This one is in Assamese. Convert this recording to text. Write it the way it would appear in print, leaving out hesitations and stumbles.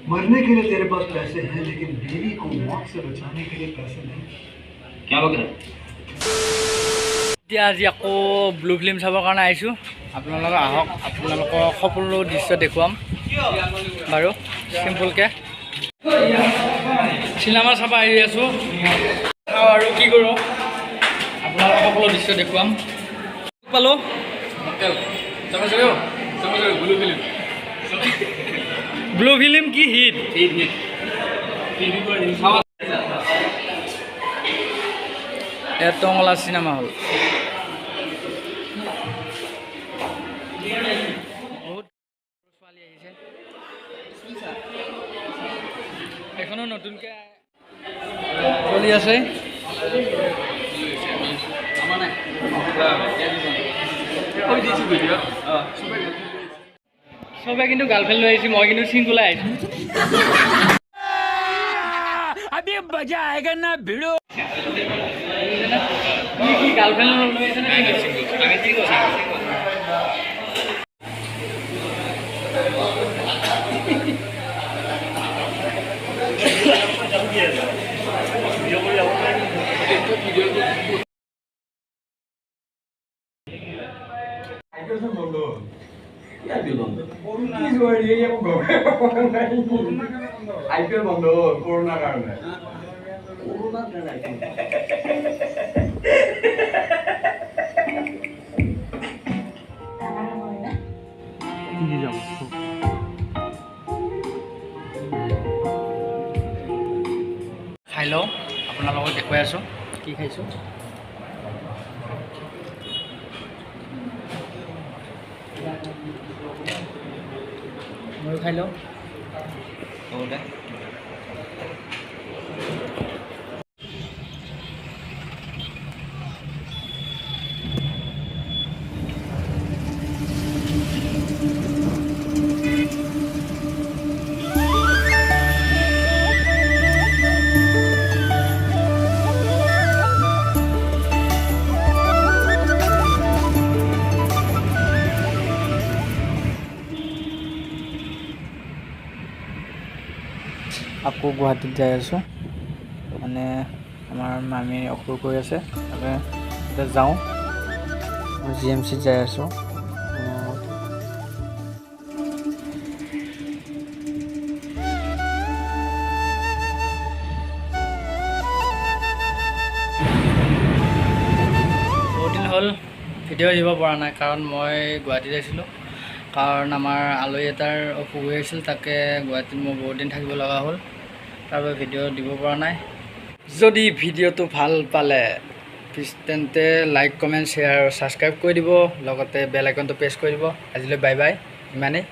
मरने के लिए तेरे पास पैसे हैं लेकिन बीवी को मौत से बचाने के लिए पैसे नहीं क्या बोल रहे आज আকৌ ব্লু ফিল্ম চাবৰ কাৰণে আহিছোঁ আপোনালোকে আহক আপোনালোকক সকলো দৃশ্য দেখুৱাম বাৰু চিম্পলকৈ চিনেমা চাব আহি আছোঁ আৰু কি কৰোঁ আপোনালোকক সকলো দৃশ্য দেখুৱাম পালোঁ ব্লু ফিল্ম কি হিট এত টঙলা চিনেমা হল বহুত ছোৱালী আহিছে এখনো নতুনকৈ চলি আছে সবে কিন্তু গাৰ্লফ্ৰেণ্ড লৈ আহিছে মই কিন্তু চিংগুল আহিছোঁ अभी मजा आएगा ना भिड़ो की गर्लफ्रेंड IPL বন্ধ করোনার কারণে খাই লওঁ আপোনালোকক দেখুৱাই আছোঁ কি খাইছোঁ ময়ো খাই লওঁ আকৌ গুৱাহাটীত যাই আছোঁ মানে আমাৰ মামী অসুখ হৈ আছে তাতে যাওঁ GMCত যাই আছোঁ বহুত দিন হ'ল ভিডিঅ' দিব পৰা নাই কাৰণ মই গুৱাহাটীত আছিলোঁ কাৰণ আমাৰ আলহী এটাৰ অসুখ হৈ আছিল তাকে গুৱাহাটীত মই বহুত দিন থাকিব লগা হ'ল তাৰ বাবে ভিডিঅ' দিব পৰা নাই যদি ভিডিঅ'টো ভাল পালে তেন্তে লাইক কমেণ্ট শ্বেয়াৰ আৰু ছাবস্ক্ৰাইব কৰি দিব লগতে বেল আইকনটো প্ৰেছ কৰি দিব আজিলৈ বাই বাই ইমানেই